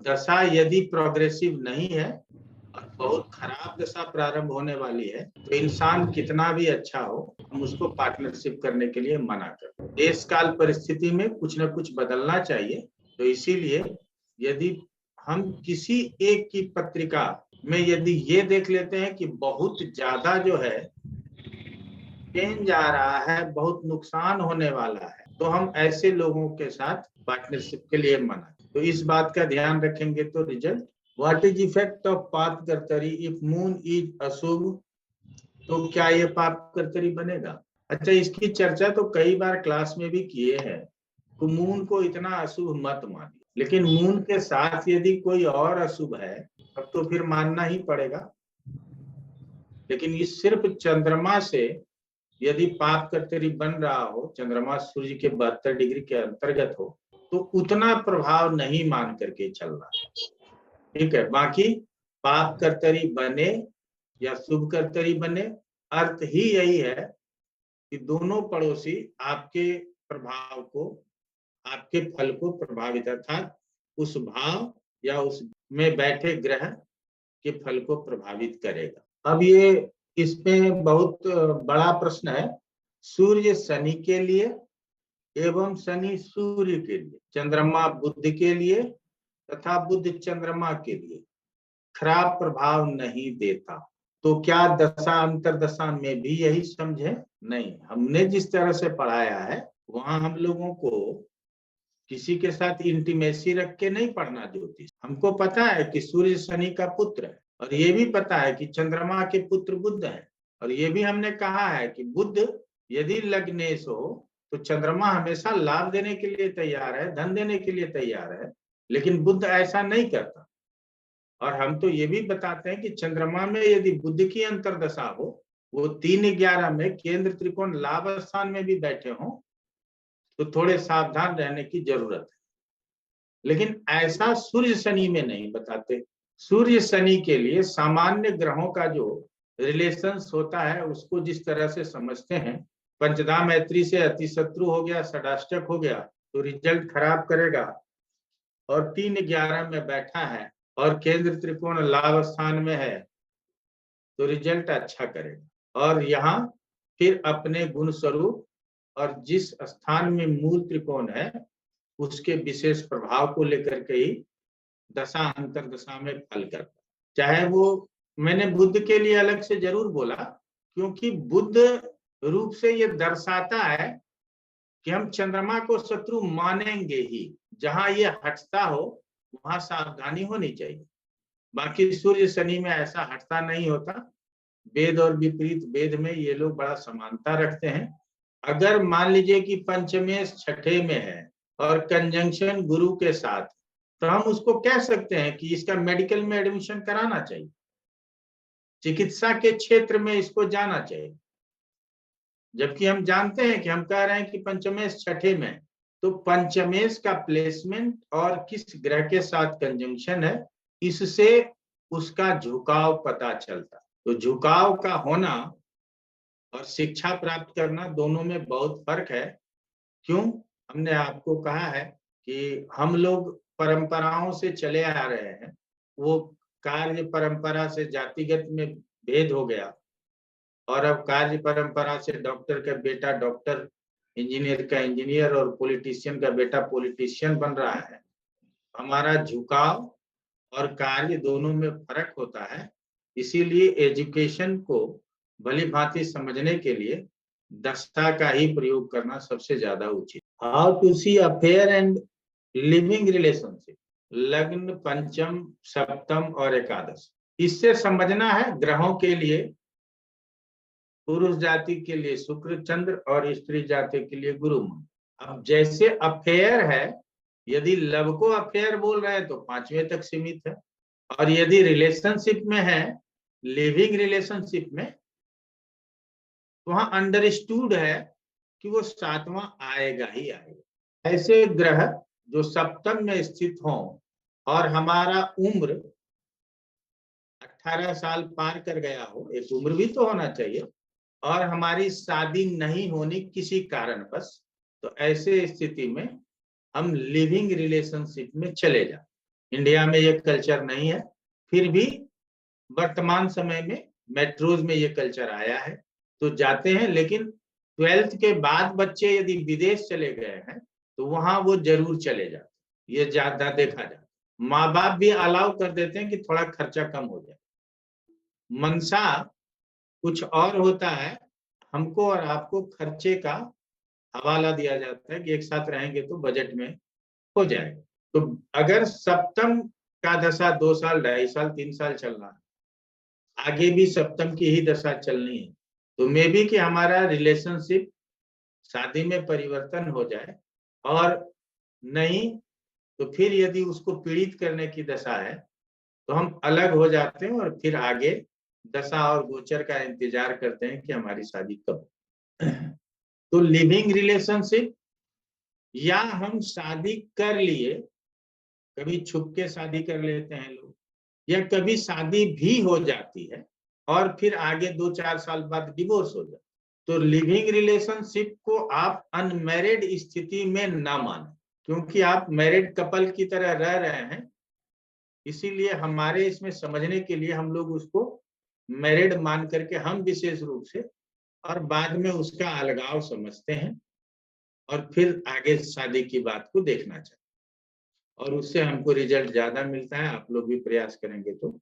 दशा यदि प्रोग्रेसिव नहीं है और बहुत खराब दशा प्रारंभ होने वाली है तो इंसान कितना भी अच्छा हो, हम उसको पार्टनरशिप करने के लिए मना कर। देश काल परिस्थिति में कुछ न कुछ बदलना चाहिए। तो इसीलिए यदि हम किसी एक की पत्रिका में यदि ये देख लेते हैं कि बहुत ज्यादा जो है चेंज आ रहा है, बहुत नुकसान होने वाला है, तो हम ऐसे लोगों के साथ पार्टनरशिप के लिए मना। तो इस बात का ध्यान रखेंगे तो result. What is effect of पाप कर्तरी इफ मून इज अशुभ, तो क्या ये पाप कर्तरी बनेगा? अच्छा, इसकी चर्चा तो कई बार क्लास में भी किए हैं। तो मून को इतना अशुभ मत मानिए, लेकिन मून के साथ यदि कोई और अशुभ है तब तो फिर मानना ही पड़ेगा। लेकिन इस सिर्फ चंद्रमा से यदि पाप कर्तरी बन रहा हो, चंद्रमा सूर्य के 72 डिग्री के अंतर्गत हो, तो उतना प्रभाव नहीं मान करके चलना। ठीक है, बाकी पाप कर्तरी बने या शुभ कर्तरी बने, अर्थ ही यही है कि दोनों पड़ोसी आपके प्रभाव को, आपके फल को प्रभावित, अर्थात उस भाव या उस में बैठे ग्रह के फल को प्रभावित करेगा। अब ये इसमें बहुत बड़ा प्रश्न है, सूर्य शनि के लिए एवं शनि सूर्य के लिए, चंद्रमा बुध के लिए तथा बुध चंद्रमा के लिए खराब प्रभाव नहीं देता। तो क्या दशा अंतरदशा में भी यही समझे? नहीं, हमने जिस तरह से पढ़ाया है वहां हम लोगों को किसी के साथ इंटीमेसी रख के नहीं पढ़ना ज्योतिष। हमको पता है कि सूर्य शनि का पुत्र है, और ये भी पता है कि चंद्रमा के पुत्र बुध है, और ये भी हमने कहा है कि बुध यदि लग्नेश हो तो चंद्रमा हमेशा लाभ देने के लिए तैयार है, धन देने के लिए तैयार है, लेकिन बुध ऐसा नहीं करता। और हम तो ये भी बताते हैं कि चंद्रमा में यदि बुध की अंतरदशा हो, वो 3-11 में केंद्र त्रिकोण लाभ स्थान में भी बैठे हों, तो थोड़े सावधान रहने की जरूरत है। लेकिन ऐसा सूर्य शनि में नहीं बताते। सूर्य शनि के लिए सामान्य ग्रहों का जो रिलेशंस होता है उसको जिस तरह से समझते हैं, पंचधा मैत्री से अतिशत्रु हो गया, षडाष्टक हो गया तो रिजल्ट खराब करेगा, और 3-11 में बैठा है और केंद्र त्रिकोण लाभ स्थान में है तो रिजल्ट अच्छा करेगा। और यहाँ फिर अपने गुण स्वरूप और जिस स्थान में मूल त्रिकोण है उसके विशेष प्रभाव को लेकर के ही दशा अंतरदशा में फल करता। चाहे वो, मैंने बुध के लिए अलग से जरूर बोला, क्योंकि बुध रूप से ये दर्शाता है कि हम चंद्रमा को शत्रु मानेंगे ही, जहां ये हटता हो वहां सावधानी होनी चाहिए। बाकी सूर्य शनि में ऐसा हटता नहीं होता। वेद और विपरीत वेद में ये लोग बड़ा समानता रखते हैं। अगर मान लीजिए कि पंचमेश छठे में है और कंजंक्शन गुरु के साथ, तो हम उसको कह सकते हैं कि इसका मेडिकल में एडमिशन कराना चाहिए, चिकित्सा के क्षेत्र में इसको जाना चाहिए। जबकि हम जानते हैं कि हम कह रहे हैं कि पंचमेश छठे में, तो पंचमेश का प्लेसमेंट और किस ग्रह के साथ कंजंक्शन है, इससे उसका झुकाव पता चलता। तो झुकाव का होना और शिक्षा प्राप्त करना दोनों में बहुत फर्क है। क्यों? हमने आपको कहा है कि हम लोग परंपराओं से चले आ रहे हैं, वो कार्य परंपरा से जातिगत में भेद हो गया, और अब कार्य परंपरा से डॉक्टर का बेटा डॉक्टर, इंजीनियर का इंजीनियर और पॉलिटिशियन का बेटा पॉलिटिशियन बन रहा है। हमारा झुकाव और कार्य दोनों में फर्क होता है। इसीलिए एजुकेशन को भली भांति समझने के लिए दशा का ही प्रयोग करना सबसे ज्यादा उचित। How to see affair and living relationship, लग्न, पंचम, सप्तम और एकादश, इससे समझना है ग्रहों के लिए, पुरुष जाति के लिए शुक्र चंद्र और स्त्री जाति के लिए गुरु मंगल। अब जैसे अफेयर है, यदि लव को अफेयर बोल रहे हैं तो 5वें तक सीमित है, और यदि रिलेशनशिप में है, लिविंग रिलेशनशिप में, वहां अंडरस्टूड है कि वो 7वां आएगा ही आएगा। ऐसे ग्रह जो सप्तम में स्थित हों और हमारा उम्र 18 साल पार कर गया हो, एक उम्र भी तो होना चाहिए, और हमारी शादी नहीं होनी किसी कारणवश, तो ऐसे स्थिति में हम लिविंग रिलेशनशिप में चले जाए। इंडिया में ये कल्चर नहीं है, फिर भी वर्तमान समय में मेट्रोज में ये कल्चर आया है, तो जाते हैं। लेकिन 12th के बाद बच्चे यदि विदेश चले गए हैं तो वहां वो जरूर चले जाते, ये ज्यादा देखा जाता। माँ बाप भी अलाउ कर देते हैं कि थोड़ा खर्चा कम हो जाए। मनसा कुछ और होता है, हमको और आपको खर्चे का हवाला दिया जाता है कि एक साथ रहेंगे तो बजट में हो जाएगा। तो अगर सप्तम का दशा 2 साल, 2.5 साल, 3 साल चल रहा है, आगे भी सप्तम की ही दशा चलनी है, तो मे बी कि हमारा रिलेशनशिप शादी में परिवर्तन हो जाए, और नहीं तो फिर यदि उसको पीड़ित करने की दशा है तो हम अलग हो जाते हैं और फिर आगे दशा और गोचर का इंतजार करते हैं कि हमारी शादी कब। तो लिविंग रिलेशनशिप, या हम शादी कर लिए, कभी छुप के शादी कर लेते हैं लोग, या कभी शादी भी हो जाती है और फिर आगे 2-4 साल बाद डिवोर्स हो जाता है। तो लिविंग रिलेशनशिप को आप अनमैरिड स्थिति में ना माने, क्योंकि आप मैरिड कपल की तरह रह रहे हैं। इसीलिए हमारे इसमें समझने के लिए हम लोग उसको मैरिड मान करके हम विशेष रूप से, और बाद में उसका अलगाव समझते हैं और फिर आगे शादी की बात को देखना चाहिए, और उससे हमको रिजल्ट ज्यादा मिलता है। आप लोग भी प्रयास करेंगे तो